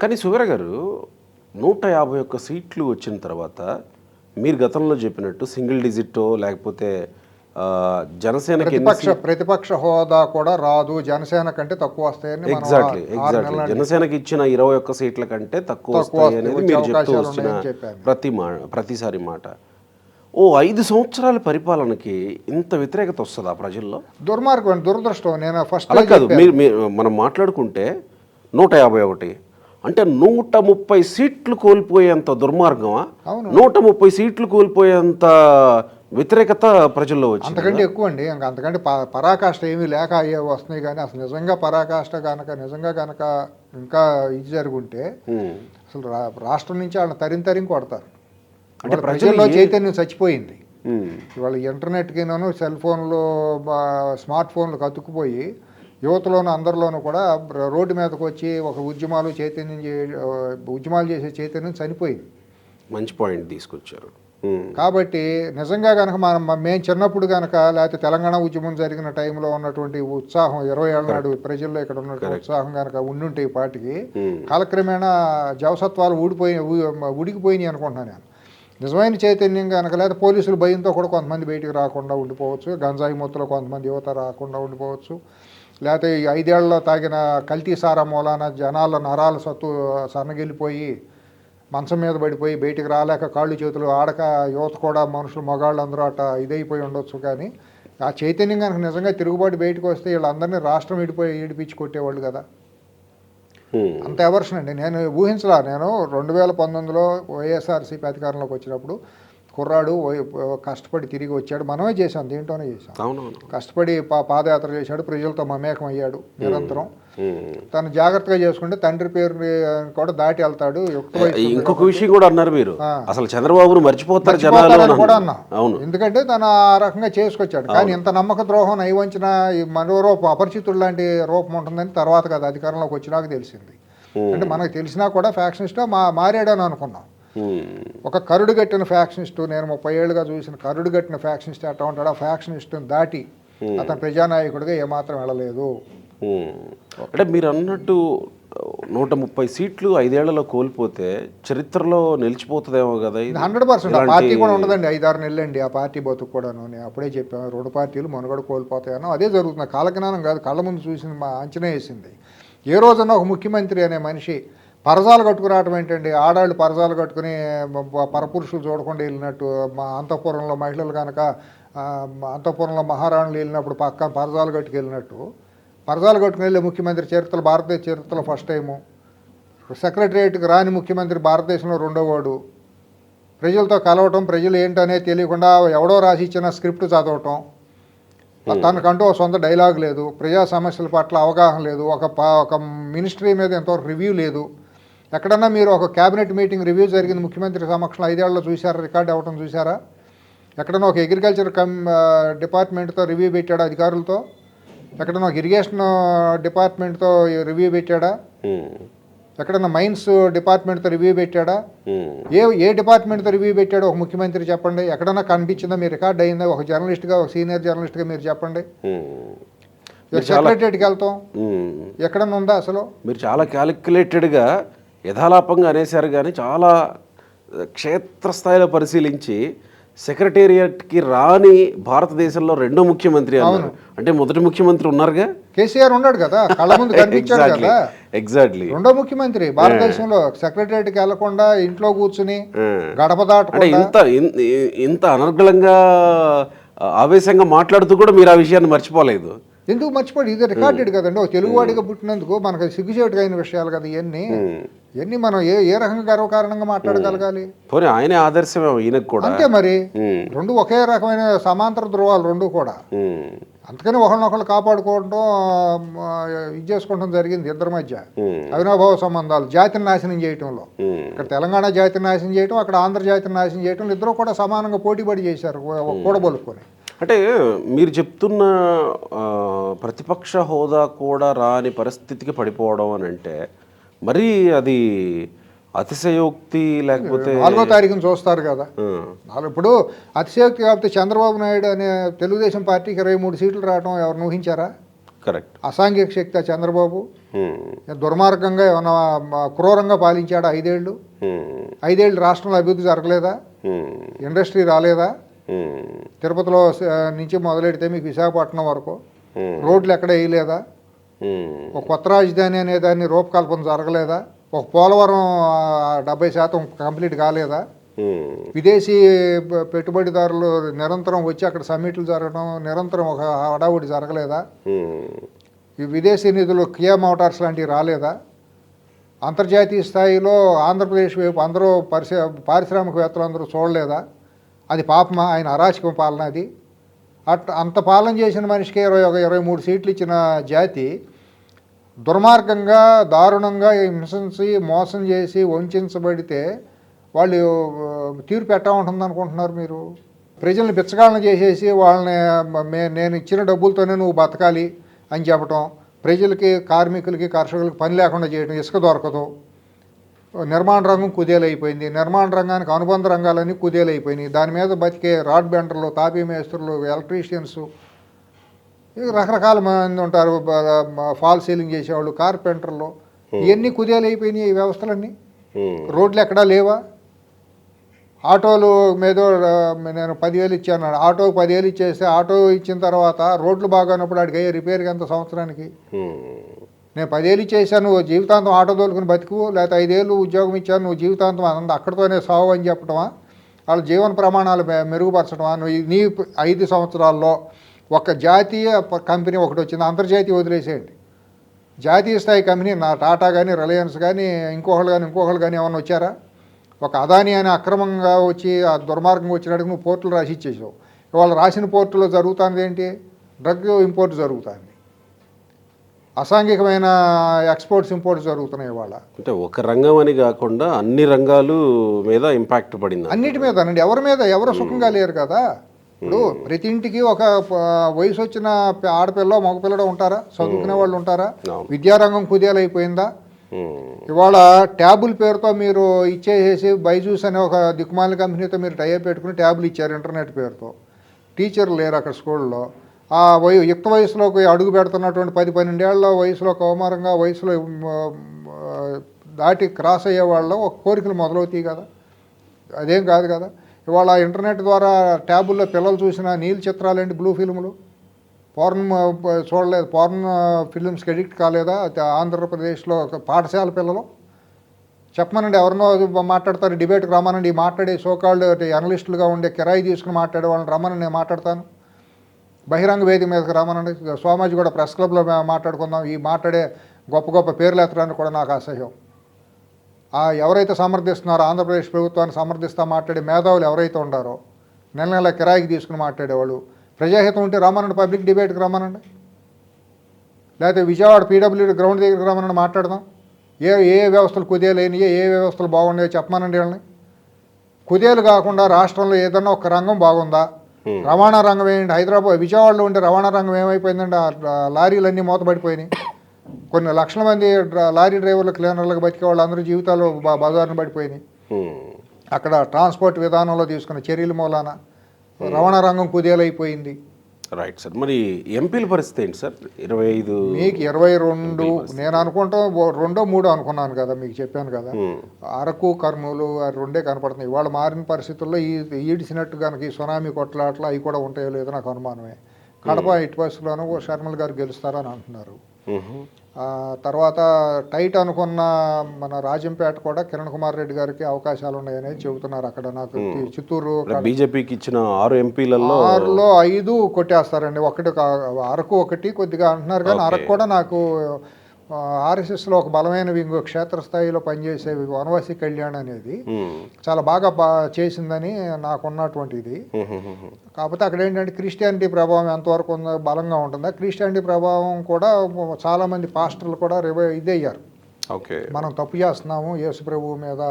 కానీ సువీర గారు 151 సీట్లు వచ్చిన తర్వాత మీరు గతంలో చెప్పినట్టు సింగిల్ డిజిట్టో లేకపోతే జనసేనకి ప్రతిపక్ష హోదా కూడా రాదు, జనసేన కంటే తక్కువ వస్తాయని ఎగ్జాక్ట్లీ జనసేనకి ఇచ్చిన 21 సీట్ల కంటే తక్కువ వస్తాయి అనేది మీరు చెప్తూ వచ్చిన ప్రతిసారి మాట. ఓ 5 సంవత్సరాల పరిపాలనకి ఇంత వ్యతిరేకత వస్తుందా ప్రజల్లో? దుర్మార్గం, దురదృష్టం. నేను ఫస్ట్ అలా కాదు, మనం మాట్లాడుకుంటే 151 అంటే 130 సీట్లు కోల్పోయేంత దుర్మార్గమా? 130 సీట్లు కోల్పోయేంత వ్యతిరేకత ప్రజల్లో వచ్చింది. అంతకంటే ఎక్కువ అండి. అంతకంటే పరాకాష్ట ఏమీ లేక అయ్యే వస్తున్నాయి. కానీ అసలు నిజంగా పరాకాష్ట కనుక ఇంకా ఇది జరుగుంటే అసలు రాష్ట్రం నుంచి వాళ్ళని తరిం కొడతారు. అంటే ప్రజల్లో చైతన్యం చచ్చిపోయింది. ఇవాళ ఇంటర్నెట్కినూ సెల్ ఫోన్లు, స్మార్ట్ ఫోన్లు కతుక్కుపోయి యువతలోనూ అందరిలోనూ కూడా రోడ్డు మీదకి వచ్చి ఒక ఉద్యమాలు చేసే చైతన్యం చనిపోయింది. మంచి పాయింట్ తీసుకొచ్చారు. కాబట్టి నిజంగా కనుక మేము చిన్నప్పుడు కనుక లేకపోతే తెలంగాణ ఉద్యమం జరిగిన టైంలో ఉన్నటువంటి ఉత్సాహం 20 ఏళ్ళ నాడు ప్రజల్లో ఇక్కడ ఉన్నటువంటి ఉత్సాహం కనుక ఉండుంటే ఈ పార్టీకి కాలక్రమేణా జవసత్వాలు ఉడికిపోయినాయి అనుకుంటున్నాను నేను. నిజమైన చైతన్యం కనుక లేదా పోలీసుల భయంతో కూడా కొంతమంది బయటికి రాకుండా ఉండిపోవచ్చు, గంజాయి మొత్తంలో కొంతమంది యువత రాకుండా ఉండిపోవచ్చు, లేకపోతే 5 ఏళ్లలో తాగిన కల్తీ సారా మూలాన జనాల నరాల సన్నగిల్లిపోయి మంచం మీద పడిపోయి బయటికి రాలేక కాళ్ళు చేతులు ఆడక యువత కూడా మనుషులు మగాళ్ళు అందరూ అట్లా ఇదైపోయి ఉండొచ్చు. కానీ ఆ చైతన్యం కనుక నిజంగా తిరుగుబాటు బయటకు వస్తే వీళ్ళందరినీ రాష్ట్రం ఏడిపించి కొట్టేవాళ్ళు కదా. అంత ఎవర్షన్ అండి. నేను ఊహించలా. నేను 2019లో వైఎస్ఆర్సీపీ అధికారంలోకి వచ్చినప్పుడు కుర్రాడు కష్టపడి తిరిగి వచ్చాడు. మనమే చేసాం, దీంట్లోనే చేసాం. కష్టపడి పాదయాత్ర చేశాడు, ప్రజలతో మమేకం అయ్యాడు నిరంతరం. తను జాగ్రత్తగా చేసుకుంటే తండ్రి పేరు కూడా దాటి వెళ్తాడు. ఇంకొక విషయం కూడా అన్నారు మీరు, అసలు చంద్రబాబును మర్చిపోతారు జనాలు కూడా అన్నాం. ఎందుకంటే తను ఆ రకంగా చేసుకొచ్చాడు. కానీ ఇంత నమ్మక ద్రోహం, నైవంచన, మరో రూపం, అపరిచితుడు లాంటి రూపం ఉంటుందని తర్వాత కదా అధికారంలోకి వచ్చినాక తెలిసింది. అంటే మనకు తెలిసినా కూడా ఫ్యాక్షనిస్ట్ మారాడని అనుకున్నాం. ఒక కరుడు కట్టిన ఫ్యాక్షనిస్టు, నేను 30 ఏళ్ళుగా చూసిన కరుడు కట్టిన ఫ్యాక్షనిస్ట్ ఎట్లా ఉంటాడు, ఆ ఫ్యాక్షనిస్టుని దాటి అతను ప్రజానాయకుడిగా ఏమాత్రం వెళ్ళలేదు. అంటే మీరు అన్నట్టు 130 సీట్లు 5 ఏళ్లలో కోల్పోతే చరిత్రలో నిలిచిపోతుందేమో కదా. 100% ఆ పార్టీ కూడా ఉండదండి. 5-6 నెలలండి ఆ పార్టీ బతుకు కూడాను. నేను అప్పుడే చెప్పాను, 2 పార్టీలు మనుగడ కోల్పోతాయనో అదే జరుగుతుంది. కాలజ్ఞానం కాదు, కళ్ళ ముందు చూసింది, మా అంచనా వేసింది. ఏ రోజన్నా ఒక ముఖ్యమంత్రి అనే మనిషి పరజాలు కట్టుకురావటం ఏంటండి? ఆడాళ్ళు పరజాలు కట్టుకుని పరపురుషులు చూడకుండా వెళ్ళినట్టు, మా అంతఃపురంలో మహిళలు కనుక అంతఃపురంలో మహారాణులు వెళ్ళినప్పుడు పక్క పరజాలు కట్టుకెళ్ళినట్టు పరజాలు కట్టుకుని వెళ్ళే ముఖ్యమంత్రి చరిత్రలో, భారతదేశ చరిత్రలో ఫస్ట్ టైము. సెక్రటరియట్కి రాని ముఖ్యమంత్రి భారతదేశంలో 2వ వాడు. ప్రజలతో కలవటం, ప్రజలు ఏంటనేది తెలియకుండా ఎవడో రాసి ఇచ్చిన స్క్రిప్ట్ చదవటం, తనకంటూ ఒక సొంత డైలాగ్ లేదు, ప్రజా సమస్యల పట్ల అవగాహన లేదు, ఒక మినిస్ట్రీ మీద ఎంతవరకు రివ్యూ లేదు. ఎక్కడన్నా మీరు ఒక క్యాబినెట్ మీటింగ్ రివ్యూ జరిగింది ముఖ్యమంత్రి సమక్షంలో 5 ఏళ్లలో చూసారా? రికార్డ్ అవ్వటం చూసారా? ఎక్కడన్నా ఒక అగ్రికల్చర్ డిపార్ట్మెంట్తో రివ్యూ పెట్టాడా అధికారులతో? ఎక్కడన్నా ఒక ఇరిగేషన్ డిపార్ట్మెంట్తో రివ్యూ పెట్టాడా? ఎక్కడన్నా మైన్స్ డిపార్ట్మెంట్తో రివ్యూ పెట్టాడా? ఏ డిపార్ట్మెంట్తో రివ్యూ పెట్టాడో ఒక ముఖ్యమంత్రి చెప్పండి. ఎక్కడన్నా కనిపించిందా? మీరు రికార్డ్ అయిందా? ఒక జర్నలిస్ట్గా, ఒక సీనియర్ జర్నలిస్ట్గా మీరు చెప్పండి. సెక్రటరియట్కి వెళ్తాం, ఎక్కడన్నా ఉందా అసలు? మీరు చాలా క్యాలిక్యులేటెడ్గా యథాలాపంగా అనేసారు. కానీ చాలా క్షేత్రస్థాయిలో పరిశీలించి సెక్రటేరియట్కి రాని భారతదేశంలో 2వ ముఖ్యమంత్రి అన్నారు. అంటే మొదటి ముఖ్యమంత్రి ఉన్నారుగా, కేసీఆర్ ఉన్నాడు కదా, కళ్ళ ముందు కనిపించాడు కదా. ఎగ్జాక్ట్లీ 2వ ముఖ్యమంత్రి భారతదేశంలో సెక్రటేరియట్కి వెళ్లకుండా ఇంట్లో కూర్చుని గడప దాటకుండా ఇంత అనర్గళంగా ఆవేశంగా మాట్లాడుతూ కూడా మీరు ఆ విషయాన్ని మర్చిపోలేదు. ఎందుకు మర్చిపోయి? ఇది రికార్డెడ్ కదండి. ఒక తెలుగువాడిగా పుట్టినందుకు మనకు సిగ్గుచేటుగా అయిన విషయాలు కదా ఇవన్నీ మనం ఏ రకంగా గర్వకారణంగా మాట్లాడగలగాలి? పోనీ ఆయనే ఆదర్శమే ఈయనకు కూడా. అంతే మరి, 2 ఒకే రకమైన సమాంతర ధ్రువాలు 2 కూడా. అందుకని ఒకరినొకరు కాపాడుకోవడం, ఇది చేసుకోవడం జరిగింది ఇద్దరి మధ్య అవినాభావ సంబంధాలు. జాతిని నాశనం చేయటంలో ఇక్కడ తెలంగాణ జాతిని నాశనం చేయటం, అక్కడ ఆంధ్ర జాతిని నాశనం చేయటం, ఇద్దరు కూడా సమానంగా పోటీపడి చేశారు కూడబలుకొని. అంటే మీరు చెప్తున్న ప్రతిపక్ష హోదా కూడా రాని పరిస్థితికి పడిపోవడం అని అంటే మరి అది అతిశయోక్తి లేకపోతే 4వ తారీఖున చూస్తారు కదా. ఇప్పుడు అతిశయోక్తి కాకపోతే చంద్రబాబు నాయుడు అనే తెలుగుదేశం పార్టీకి 23 సీట్లు రావడం ఎవరిని ఊహించారా? కరెక్ట్. అసాంఘిక శక్తి చంద్రబాబు దుర్మార్గంగా ఏమన్నా క్రూరంగా పాలించాడు 5 ఏళ్ళు. 5 ఏళ్ళు రాష్ట్రంలో అభివృద్ధి జరగలేదా? ఇండస్ట్రీ రాలేదా? తిరుపతిలో నుంచి మొదలెడితే మీకు విశాఖపట్నం వరకు రోడ్లు ఎక్కడ వేయలేదా? ఒక కొత్త రాజధాని అనే దాన్ని రూపకల్పన జరగలేదా? ఒక పోలవరం 70% కంప్లీట్ కాలేదా? విదేశీ పెట్టుబడిదారులు నిరంతరం వచ్చి అక్కడ సమ్మిట్లు జరగడం, నిరంతరం ఒక హడావుడి జరగలేదా? ఈ విదేశీ నిధులు కియా మోటార్స్ లాంటివి రాలేదా? అంతర్జాతీయ స్థాయిలో ఆంధ్రప్రదేశ్ వైపు అందరూ పారిశ్రామికవేత్తలు అందరూ చూడలేదా? అది పాపమా? ఆయన అరాచకం పాలన అది. అంత పాలన చేసిన మనిషికి 23 సీట్లు ఇచ్చిన జాతి దుర్మార్గంగా దారుణంగా హింసించి మోసం చేసి వంచబడితే వాళ్ళు తీర్పు ఎట్టా ఉంటుంది అనుకుంటున్నారు మీరు? ప్రజల్ని బిచ్చగాళ్ళని చేసేసి వాళ్ళని నేను ఇచ్చిన డబ్బులతోనే నువ్వు బతకాలి అని చెప్పటం, ప్రజలకి కార్మికులకి కర్షకులకి పని లేకుండా చేయడం, ఇసుక దొరకదు, నిర్మాణ రంగం కుదేలైపోయింది, నిర్మాణ రంగానికి అనుబంధ రంగాలన్నీ కుదేలైపోయినాయి, దాని మీద బతికే రాడ్ బెండర్లు, తాపీ మేస్త్రులు, ఎలక్ట్రీషియన్స్, రకరకాల మంది ఉంటారు, ఫాల్ సీలింగ్ చేసేవాళ్ళు, కార్పెంటర్లు, ఇవన్నీ కుదేలైపోయినాయి ఈ వ్యవస్థలన్నీ. రోడ్లు ఎక్కడా లేవా? ఆటోలు మీద నేను 10,000 ఇచ్చాను, ఆటోకి 10,000 ఇచ్చేస్తే ఆటో ఇచ్చిన తర్వాత రోడ్లు బాగానప్పుడు అడిగే రిపేర్కి ఎంత సంవత్సరానికి? నేను 10,000 ఇచ్చేసాను, నువ్వు జీవితాంతం ఆటో తోలుకుని బతుకు, లేకపోతే 5 ఏళ్ళు ఉద్యోగం ఇచ్చాను, నువ్వు జీవితాంతం అక్కడితోనే సావు అని చెప్పడమా? వాళ్ళ జీవన ప్రమాణాలు మెరుగుపరచడమా? నువ్వు నీ 5 సంవత్సరాల్లో ఒక జాతీయ కంపెనీ ఒకటి వచ్చింది, అంతర్జాతీయ వదిలేసేయండి, జాతీయ స్థాయి కంపెనీ నా టాటా కానీ రిలయన్స్ కానీ ఇంకొకళ్ళు కానీ ఏమన్నా వచ్చారా? ఒక అదాని అని అక్రమంగా వచ్చి ఆ దుర్మార్గంగా వచ్చినట్టుగా నువ్వు పోర్టులు రాసి ఇచ్చేసావు. ఇవాళ రాసిన పోర్టులో జరుగుతుంది ఏంటి? డ్రగ్ ఇంపోర్ట్ జరుగుతుంది, అసాంఘికమైన ఎక్స్పోర్ట్స్ ఇంపోర్ట్స్ జరుగుతున్నాయి ఇవాళ. అంటే ఒక రంగం అని కాకుండా అన్ని రంగాలు మీద ఇంపాక్ట్ పడింది. అన్నిటి మీద అండి, ఎవరి మీద ఎవరు సుఖంగా లేరు కదా. ఇప్పుడు ప్రతి ఇంటికి ఒక వయసు వచ్చిన ఆడపిల్ల మగపిల్లడు ఉంటారా? చదువుకునే వాళ్ళు ఉంటారా? విద్యారంగం కుదేలైపోయిందా? ఇవాళ ట్యాబుల పేరుతో మీరు ఇచ్చేసేసి బైజూస్ అనే ఒక దిక్కుమాల కంపెనీతో మీరు టైప్ పెట్టుకుని ట్యాబులు ఇచ్చారు ఇంటర్నెట్ పేరుతో. టీచర్లు లేరు అక్కడ స్కూల్లో. ఆ యుక్త వయసులోకి అడుగు పెడుతున్నటువంటి 10-12 ఏళ్ల వయసులో కౌమారంగా వయసులో దాటి క్రాస్ అయ్యే వాళ్ళు ఒక కోరికలు మొదలవుతాయి కదా, అదేం కాదు కదా. ఇవాళ ఇంటర్నెట్ ద్వారా ట్యాబుల్లో పిల్లలు చూసిన నీళ్ళ చిత్రాలేంటి, బ్లూ ఫిల్ములు, పోర్న్ చూడలేదు, పోర్న్ ఫిలిమ్స్కి ఎడిక్ట్ కాలేదా ఆంధ్రప్రదేశ్లో పాఠశాల పిల్లలు? చెప్పమనండి, ఎవరినో మాట్లాడతారు, డిబేట్కి రమ్మనండి, మాట్లాడే సోకాళ్ళు అనలిస్టులుగా ఉండే కిరాయి తీసుకుని మాట్లాడే వాళ్ళని రమ్మని నేను మాట్లాడతాను, బహిరంగ వేదిక మీదకి రమ్మనండి, సోమాజి కూడా ప్రెస్ క్లబ్లో మాట్లాడుకుందాం, ఈ మాట్లాడే గొప్ప గొప్ప పేర్లు ఎత్తడానికి కూడా నాకు అసహ్యం. ఎవరైతే సమర్థిస్తున్నారో ఆంధ్రప్రదేశ్ ప్రభుత్వాన్ని సమర్థిస్తా మాట్లాడే మేధావులు ఎవరైతే ఉండారో, నెల నెల కిరాయికి తీసుకుని మాట్లాడేవాళ్ళు, ప్రజాహితం ఉంటే రమ్మనండి, పబ్లిక్ డిబేట్కి రమ్మనండి, లేకపోతే విజయవాడ పీడబ్ల్యూడీ గ్రౌండ్ దగ్గరికి రమ్మనండి, మాట్లాడదాం. ఏ వ్యవస్థలు కుదేలైనయో, ఏ వ్యవస్థలు బాగున్నాయో చెప్పమనండి వాళ్ళని. కుదేలు కాకుండా రాష్ట్రంలో ఏదన్నా ఒక రంగం బాగుందా? రవాణా రంగం ఏంటి? విజయవాడలో ఉండే రవాణా రంగం ఏమైపోయిందంటే లారీలన్నీ మూతపడిపోయినాయి. కొన్ని లక్షల మంది లారీ డ్రైవర్లు, క్లీనర్లకు బతికే వాళ్ళు అందరూ జీవితాలు బజారును పడిపోయినాయి. అక్కడ ట్రాన్స్పోర్ట్ విధానంలో తీసుకున్న చర్యల మూలాన రవాణా రంగం కుదేలైపోయింది. Right sir. మరి ఎంపీల పరిస్థితి ఏంటి సార్? 25 మీకు 22 నేను అనుకుంటాం 2-3 అనుకున్నాను కదా, మీకు చెప్పాను కదా. అరకు, కర్నూలు రెండే కనపడుతున్నాయి. ఇవాళ మారిన పరిస్థితుల్లో ఈడిసినట్టు కనుక ఈ సునామీ కొట్లాట్లు అవి కూడా ఉంటాయో లేదో నాకు అనుమానమే. కడప ఇటు పరిస్థితుల్లోనూ షర్మిల గారు గెలుస్తారని అంటున్నారు. తర్వాత టైట్ అనుకున్న మన రాజంపేట కూడా కిరణ్ కుమార్ రెడ్డి గారికి అవకాశాలు ఉన్నాయని చెబుతున్నారు. అక్కడ నాకు చిత్తూరు బీజేపీకి ఇచ్చిన 6 ఎంపీలలో 6లో 5 కొట్టేస్తారండి. అరకు ఒకటి కొద్దిగా అంటున్నారు, కానీ అరకు కూడా నాకు ఆర్ఎస్ఎస్లో ఒక బలమైన వింగు, క్షేత్రస్థాయిలో పనిచేసే వనవాసి కళ్యాణ్ అనేది చాలా బాగా చేసిందని నాకున్నటువంటిది. కాకపోతే అక్కడ ఏంటంటే క్రిస్టియానిటీ ప్రభావం ఎంతవరకు ఉందో, బలంగా ఉంటుందా? క్రిస్టియానిటీ ప్రభావం కూడా చాలామంది పాస్టర్లు కూడా ఇదయ్యారు. మనం తప్పు చేస్తున్నాము, యేసు ప్రభువు మీద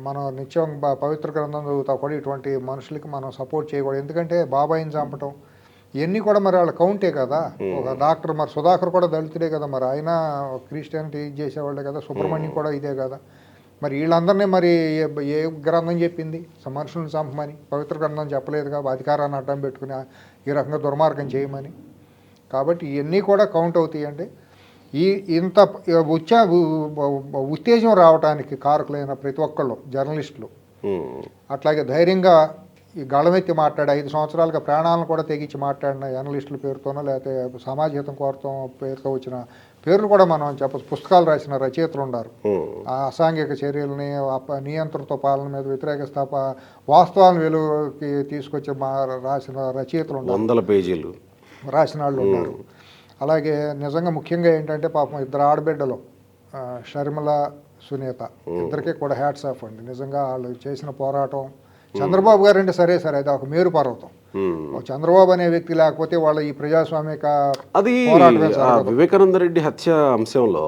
మనం నిత్యం పవిత్ర గ్రంథం చదువుతా కూడా ఇటువంటి మనుషులకి మనం సపోర్ట్ చేయకూడదు. ఎందుకంటే బాబాయిని చంపటం ఇవన్నీ కూడా మరి వాళ్ళ కౌంటే కదా. ఒక డాక్టర్ మరి సుధాకర్ కూడా దళితుడే కదా, మరి ఆయన క్రిస్టియానిటీ చేసేవాళ్ళే కదా, సుబ్రహ్మణ్యం కూడా ఇదే కదా. మరి వీళ్ళందరినీ మరి ఏ గ్రంథం చెప్పింది మనుషులను చంపమని? పవిత్ర గ్రంథం చెప్పలేదుగా, అధికారాన్ని అడ్డం పెట్టుకుని ఈ రకంగా దుర్మార్గం చేయమని. కాబట్టి ఇవన్నీ కూడా కౌంట్ అవుతాయండి. ఇంత ఉత్తేజం రావడానికి కారకులైన ప్రతి ఒక్కళ్ళు జర్నలిస్టులు అట్లాగే ధైర్యంగా ఈ గళమెత్తి మాట్లాడే 5 సంవత్సరాలుగా ప్రాణాలను కూడా తెగించి మాట్లాడిన జర్నలిస్టుల పేరుతోనో లేకపోతే సమాజ హితం కోరతం పేరుతో వచ్చిన పేర్లు కూడా మనం చెప్పచ్చు. పుస్తకాలు రాసిన రచయితలు ఉన్నారు. ఆ అసాంఘిక చర్యలని నియంత్రణతో పాలన మీద వ్యతిరేక వాస్తవాలను వెలుగుకి తీసుకొచ్చి రాసిన రచయితలు ఉన్నారు, 100 పేజీలు రాసిన వాళ్ళు ఉన్నారు. అలాగే నిజంగా ముఖ్యంగా ఏంటంటే పాపం 2 ఆడబిడ్డలు షర్మిల, సునీత, ఇద్దరికీ కూడా హ్యాట్స్ ఆఫ్ అండి. నిజంగా వాళ్ళు చేసిన పోరాటం. చంద్రబాబు గారు అంటే సరే అది ఒక మేరు పర్వతం. చంద్రబాబు అనే వ్యక్తి లేకపోతే వాళ్ళ ఈ ప్రజాస్వామిక అది వివేకానంద రెడ్డి హత్య అంశంలో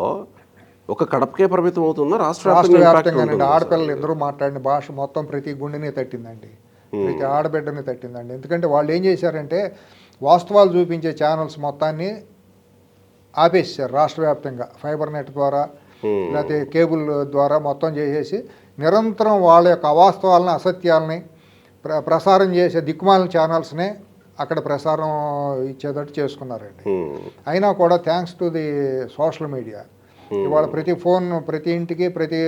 ఒక కడపకే పరిమితం అవుతుందా? రాష్ట్ర వ్యాప్తంగానండి. ఆడపిల్లలు ఇద్దరు మాట్లాడిన భాష మొత్తం ప్రతి గుండెని తట్టిందండి, ప్రతి ఆడబిడ్డని తట్టిందండి. ఎందుకంటే వాళ్ళు ఏం చేశారంటే వాస్తవాలు చూపించే ఛానల్స్ మొత్తాన్ని ఆపేసారు రాష్ట్ర వ్యాప్తంగా. ఫైబర్ నెట్ ద్వారా లేకపోతే కేబుల్ ద్వారా మొత్తం చేసేసి నిరంతరం వాళ్ళ యొక్క అవాస్తవాలని, అసత్యాలని ప్రసారం చేసే దిక్కుమాలిన ఛానల్స్నే అక్కడ ప్రసారం ఇచ్చేటట్టు చేసుకున్నారండి. అయినా కూడా thanks to the social media ఇవాళ ప్రతి ఇంటికి ప్రతి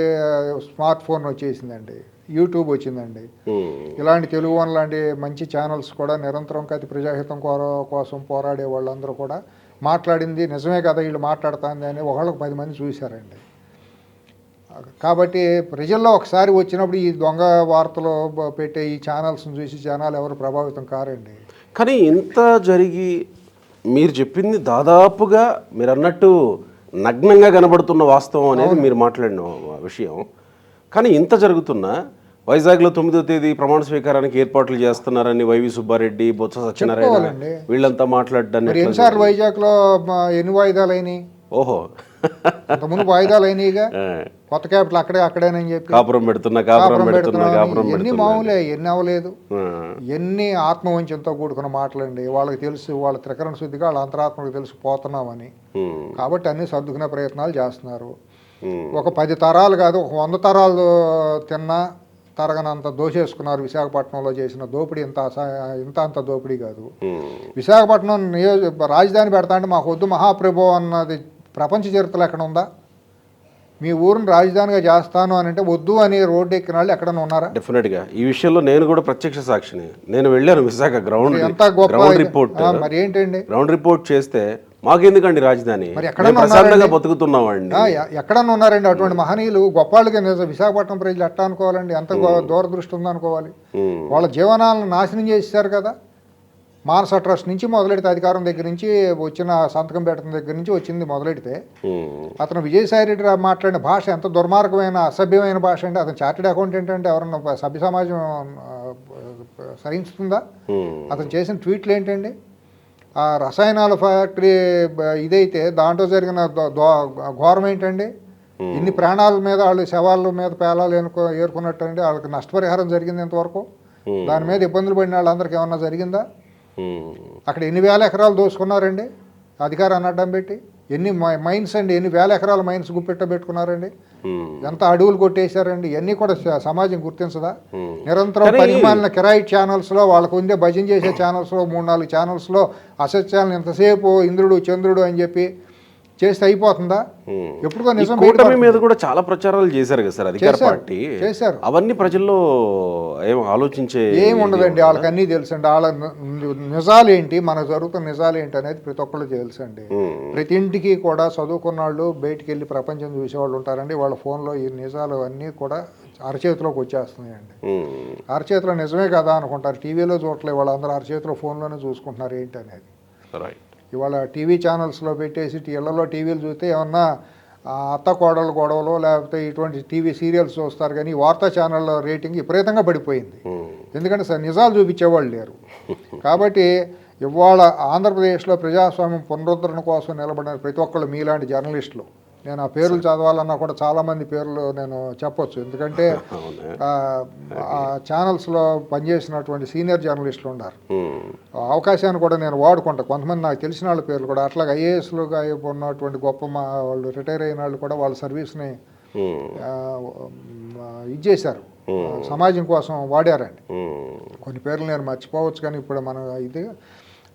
స్మార్ట్ ఫోన్ వచ్చేసిందండి, యూట్యూబ్ వచ్చిందండి. ఇలాంటి తెలుగు వన్ లాంటి మంచి ఛానల్స్ కూడా నిరంతరం కతి ప్రజాహితం కోసం పోరాడే వాళ్ళందరూ కూడా మాట్లాడింది నిజమే కదా వీళ్ళు మాట్లాడుతుంది అని ఒకళ్ళకి 10 మంది చూశారండి. కాబట్టి ప్రజల్లో ఒకసారి వచ్చినప్పుడు ఈ దొంగ వార్తలు పెట్టే ఈ ఛానల్స్ని చూసి జనాలు ఎవరు ప్రభావితం కారండి. కానీ ఇంత జరిగి మీరు చెప్పింది దాదాపుగా మీరు అన్నట్టు నగ్నంగా కనబడుతున్న వాస్తవం అనేది మీరు మాట్లాడిన విషయం. కానీ ఇంత జరుగుతున్నా వైజాగ్లో 9వ తేదీ ప్రమాణ స్వీకారానికి ఏర్పాట్లు చేస్తున్నారని వైవి సుబ్బారెడ్డి, బొత్స సత్యనారాయణ వీళ్ళంతా మాట్లాడడానికి ఎన్నిసార్లు వైజాగ్లో ఎన్ని వాయిదాలు అయినాయి? ఓహో, అంతకుముందు వాయిదాలు అయినాయిగా. కొత్త క్యాపిటల్ అక్కడేనని చెప్పి కాపురం పెడుతున్నా ఎన్ని మామూలే, ఎన్ని అవ్వలేదు. ఎన్ని ఆత్మవంచంతో కూడుకున్న మాటలండి. వాళ్ళకి తెలుసు, వాళ్ళ త్రికరణ శుద్ధిగా వాళ్ళ అంతరాత్మకు తెలుసు పోతున్నామని. కాబట్టి అన్ని సర్దుకునే ప్రయత్నాలు చేస్తున్నారు. ఒక 10 తరాలు కాదు, ఒక 100 తరాలు తిన్నా తరగనంత దోషేసుకున్నారు. విశాఖపట్నంలో చేసిన దోపిడీ అంత దోపిడీ కాదు. విశాఖపట్నం రాజధాని పెడతా అంటే మాకు వద్దు మహాప్రభు అన్నది ప్రపంచ చరిత్రలో ఎక్కడ ఉందా? మీ ఊరిని రాజధానిగా చేస్తాను అని అంటే వద్దు అని రోడ్డు ఎక్కిన వాళ్ళు ఎక్కడన్నా ఉన్నారా? డెఫినెట్గా ఈ విషయంలో నేను కూడా ప్రత్యక్ష సాక్షిని. నేను వెళ్ళాను విశాఖ గ్రౌండ్ రిపోర్ట్. మరి ఏంటండి గ్రౌండ్ రిపోర్ట్ చేస్తే మాకెందుకండి రాజధాని, ప్రశాంతంగా బతుకుతున్నామండి. ఎక్కడన్నా ఉన్నారండి అటువంటి మహనీయులు? గొప్పాళ్ళకి విశాఖపట్నం ప్రజలు ఎట్టా అనుకోవాలండి? ఎంత దూరదృష్టి ఉందనుకోవాలి? వాళ్ళ జీవనాలను నాశనం చేసేసారు కదా. మానస ట్రస్ట్ నుంచి మొదలెడితే, అధికారం దగ్గర నుంచి వచ్చిన సంతకం పెట్టడం దగ్గర నుంచి వచ్చింది మొదలెడితే, అతను విజయసాయి రెడ్డి మాట్లాడిన భాష ఎంత దుర్మార్గమైన అసభ్యమైన భాష అంటే, అతను చార్టెడ్ అకౌంటెంట్ అంటే ఎవరన్నా సభ్య సమాజం సహించుతుందా? అతను చేసిన ట్వీట్లు ఏంటండి? ఆ రసాయనాల ఫ్యాక్టరీ ఇదైతే దాంట్లో జరిగిన ఘోరం ఏంటండి? ఇన్ని ప్రాణాల మీద వాళ్ళు శవాల మీద పేలాలు ఏరుకున్నట్టు అండి. వాళ్ళకి నష్టపరిహారం జరిగింది ఇంతవరకు? దాని మీద ఇబ్బందులు పడిన వాళ్ళందరికీ ఏమన్నా జరిగిందా? అక్కడ ఎన్ని వేల ఎకరాలు దోసుకున్నారండి అధికారాన్ని అడ్డం పెట్టి? ఎన్ని మైన్స్ అండి, ఎన్ని వేల ఎకరాల మైన్స్ పెట్టుకున్నారండి? ఎంత అడవులు కొట్టేశారండి? ఇవన్నీ కూడా సమాజం గుర్తించదా? నిరంతరం పనిమాలిన కిరాయి ఛానల్స్లో వాళ్ళకు ఉండే భజన చేసే ఛానల్స్లో 3-4 ఛానల్స్లో అసత్యాలను ఎంతసేపు ఇంద్రుడు చంద్రుడు అని చెప్పి చేస్తే అయిపోతుందా? ఎప్పుడుకో నిజం కూటమి మీద కూడా చాలా ప్రచారాలు చేశారు కదా సార్ అధికార పార్టీ. చేశారు. అవన్నీ ప్రజల్లో ఏం ఆలోచించే ఏముండదండి. వాళ్ళకి అన్నీ తెలుసండి. వాళ్ళ నిజాలు ఏంటి, మనకు జరుగుతున్న నిజాలు ఏంటి అనేది ప్రతి ఒక్కళ్ళు తెలుసండి. ప్రతి ఇంటికి కూడా చదువుకున్న వాళ్ళు బయటికి వెళ్ళి ప్రపంచం చూసేవాళ్ళు ఉంటారండి. వాళ్ళ ఫోన్లో ఈ నిజాలు అన్నీ కూడా అరచేతిలోకి వచ్చేస్తున్నాయండి. అరచేతిలో నిజమే కదా అనుకుంటారు. టీవీలో చూడట్లేదు, వాళ్ళందరూ అరచేతిలో ఫోన్లోనే చూసుకుంటున్నారు ఏంటి అనేది. ఇవాళ టీవీ ఛానల్స్లో పెట్టేసి ఇళ్లలో టీవీలు చూస్తే ఏమన్నా అత్త కోడలు గొడవలు లేకపోతే ఇటువంటి టీవీ సీరియల్స్ చూస్తారు. కానీ వార్తా ఛానళ్ళ రేటింగ్ విపరీతంగా పడిపోయింది. ఎందుకంటే నిజాలు చూపించేవాళ్ళు లేరు. కాబట్టి ఇవాళ ఆంధ్రప్రదేశ్లో ప్రజాస్వామ్యం పునరుద్ధరణ కోసం నిలబడిన ప్రతి ఒక్కళ్ళు మీలాంటి జర్నలిస్టులు, నేను ఆ పేర్లు చదవాలన్నా కూడా చాలామంది పేర్లు నేను చెప్పొచ్చు. ఎందుకంటే ఆ ఛానల్స్లో పనిచేసినటువంటి సీనియర్ జర్నలిస్టులు ఉన్నారు. అవకాశాన్ని కూడా నేను వాడుకుంటా. కొంతమంది నాకు తెలిసిన వాళ్ళ పేర్లు కూడా అట్లాగే ఐఏఎస్లుగా ఉన్నటువంటి గొప్ప వాళ్ళు రిటైర్ అయిన వాళ్ళు కూడా వాళ్ళ సర్వీస్ని ఇచ్చేశారు, సమాజం కోసం వాడారండి. కొన్ని పేర్లు నేను మర్చిపోవచ్చు కానీ ఇప్పుడు మనం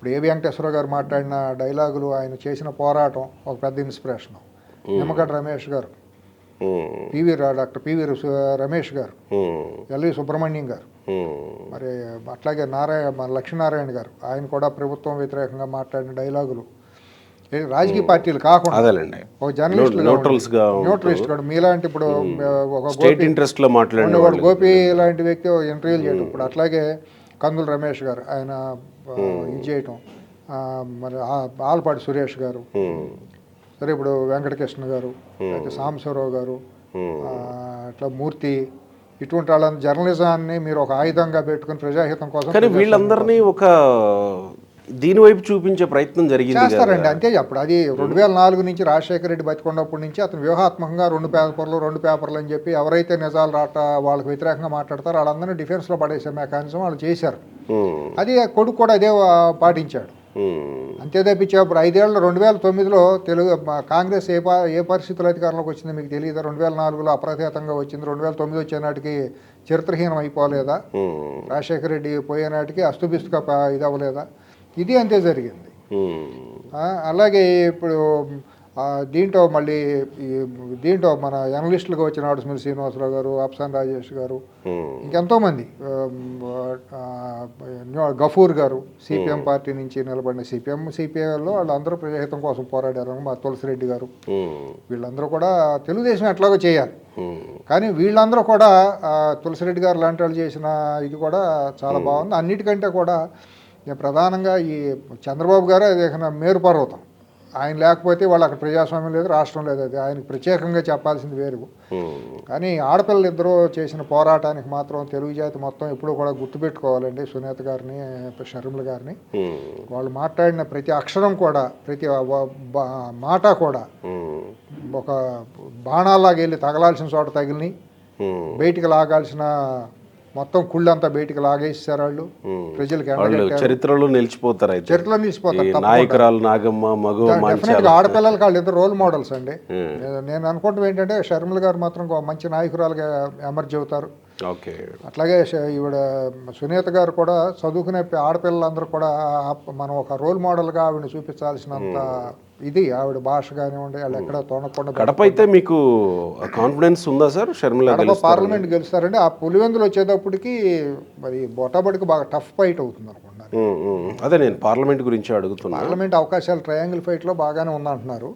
ఇప్పుడు ఏ వెంకటేశ్వర గారు మాట్లాడిన డైలాగులు, ఆయన చేసిన పోరాటం ఒక పెద్ద ఇన్స్పిరేషన్. నిమ్మగడ్డ రమేష్ గారు, డాక్టర్ పివి రమేష్ గారు, ఎల్వి సుబ్రహ్మణ్యం గారు, మరి అట్లాగే మన లక్ష్మీనారాయణ గారు, ఆయన కూడా ప్రభుత్వం వ్యతిరేకంగా మాట్లాడిన డైలాగులు. రాజకీయ పార్టీలు కాకుండా ఒక జర్నలిస్ట్ న్యూట్రలిస్ట్ కూడా మీలాంటి ఇప్పుడు ఒక గోపి లాంటి వ్యక్తి ఇంటర్వ్యూలు చేయడం, ఇప్పుడు అట్లాగే కందుల రమేష్ గారు ఆయన ఇది చేయటం, మరి ఆలపాటి సురేష్ గారు, సరే ఇప్పుడు వెంకటకృష్ణ గారు, అయితే సాంబశివరావు గారు, అట్లా మూర్తి, ఇటువంటి వాళ్ళని జర్నలిజాన్ని మీరు ఒక ఆయుధంగా పెట్టుకుని ప్రజాహితం కోసం కానీ వీళ్ళందరినీ ఒక దీని వైపు చూపించే ప్రయత్నం జరిగింది చేస్తారండి. అంతే అప్పుడు అది 2004 నుంచి రాజశేఖర రెడ్డి బతికున్నప్పటి నుంచి అతను వ్యూహాత్మకంగా రెండు పేపర్లు అని చెప్పి ఎవరైతే నిజాలు వాళ్ళకి వ్యతిరేకంగా మాట్లాడతారో వాళ్ళందరినీ డిఫెన్స్లో పడేసే మెకానిజం వాళ్ళు చేశారు. అది కొడుకు కూడా అదే పాటించాడు. అంతే తప్పించి అప్పుడు 5 ఏళ్ళు 2009లో కాంగ్రెస్ ఏ పరిస్థితుల్లో అధికారంలోకి వచ్చింది మీకు తెలియదా? 2004లో అప్రతిహతంగా వచ్చింది. 2009 వచ్చే నాటికి చరిత్రహీనం అయిపోలేదా? రాజశేఖర రెడ్డి పోయే నాటికి అస్తుబిస్తుగా ఇది అవ్వలేదా? ఇది అంతే జరిగింది. అలాగే ఇప్పుడు దీంట్లో మళ్ళీ దీంట్లో మన జర్నలిస్టులుగా వచ్చిన ఆడుస్మిల్ శ్రీనివాసరావు గారు, అప్సాన్ రాజేష్ గారు, ఇంకెంతోమంది, గఫూర్ గారు సిపిఎం పార్టీ నుంచి నిలబడిన సిపిఐలో వాళ్ళందరూ ప్రజాహితం కోసం పోరాడారు. మా తులసిరెడ్డి గారు, వీళ్ళందరూ కూడా తెలుగుదేశం ఎట్లాగో చేయాలి, కానీ వీళ్ళందరూ కూడా తులసిరెడ్డి గారు లాంటి వాళ్ళు చేసిన ఇది కూడా చాలా బాగుంది. అన్నిటికంటే కూడా ప్రధానంగా ఈ చంద్రబాబు గారు అది మేరు పర్వతం. ఆయన లేకపోతే వాళ్ళు అక్కడ ప్రజాస్వామ్యం లేదు, రాష్ట్రం లేదు. అది ఆయనకు ప్రత్యేకంగా చెప్పాల్సింది వేరు. కానీ ఆడపిల్లలు ఇద్దరూ చేసిన పోరాటానికి మాత్రం తెలుగు జాతి మొత్తం ఎప్పుడూ కూడా గుర్తుపెట్టుకోవాలండి. సునీత గారిని, షర్మిల గారిని. వాళ్ళు మాట్లాడిన ప్రతి అక్షరం కూడా, ప్రతి మాట కూడా ఒక బాణాల్లాగా వెళ్ళి తగలాల్సిన చోట తగిలిని, బయటికి లాగాల్సిన మొత్తం కుళ్ళంతా బయటికి లాగేసారు వాళ్ళు. ప్రజలకు చరిత్రలో నిలిచిపోతారు. చరిత్రలో నిలిచిపోతారు. నాయకురాలు నాగమ్మ, మగ ఆడపిల్లలకి వాళ్ళు ఇద్దరు రోల్ మోడల్స్ అండి. నేను అనుకుంటాం ఏంటంటే షర్మిల గారు మాత్రం మంచి నాయకురాలుగా ఎమర్జ్ అవుతారు. అట్లాగే ఈవిడ సునీత గారు కూడా చదువుకునే ఆడపిల్లలందరూ కూడా మనం ఒక రోల్ మోడల్గా ఆవిడని చూపించాల్సినంత ఇది ఆవిడ భాష కానివ్వండి, వాళ్ళు ఎక్కడ తోనకుండా. కడప అయితే మీకు కాన్ఫిడెన్స్ ఉందా సార్? షర్మిల కడప పార్లమెంట్ గెలుస్తారండి. ఆ పులివెందులు వచ్చేటప్పటికి మరి బొటాబడికి బాగా టఫ్ ఫైట్ అవుతుంది అనుకుంటున్నారు. అదే నేను పార్లమెంట్ గురించి అడుగుతున్నా. పార్లమెంట్ అవకాశాలు ట్రయాంగిల్ ఫైట్లో బాగానే ఉందంటున్నారు.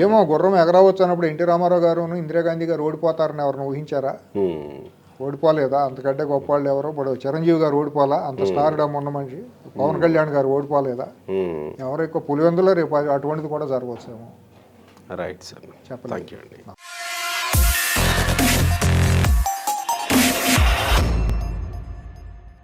ఏమో గుర్రం ఎగరవచ్చు అన్నప్పుడు ఎన్టీ రామారావు గారు, ఇందిరాగాంధీ గారు ఓడిపోతారని ఎవరిని ఊహించారా? ఓడిపోలేదా? అంతకంటే గొప్ప వాళ్ళు ఎవరో. ఇప్పుడు చిరంజీవి గారు ఓడిపోలా, అంత స్టార్డమ్ ఉన్న మనిషి. పవన్ కళ్యాణ్ గారు ఓడిపోలేదా? ఎవరు ఎక్కువ పులివెందులో రేపు అటువంటిది కూడా జరగవచ్చేమో. రైట్ సార్, చెప్పండి. థ్యాంక్ యూ అండి.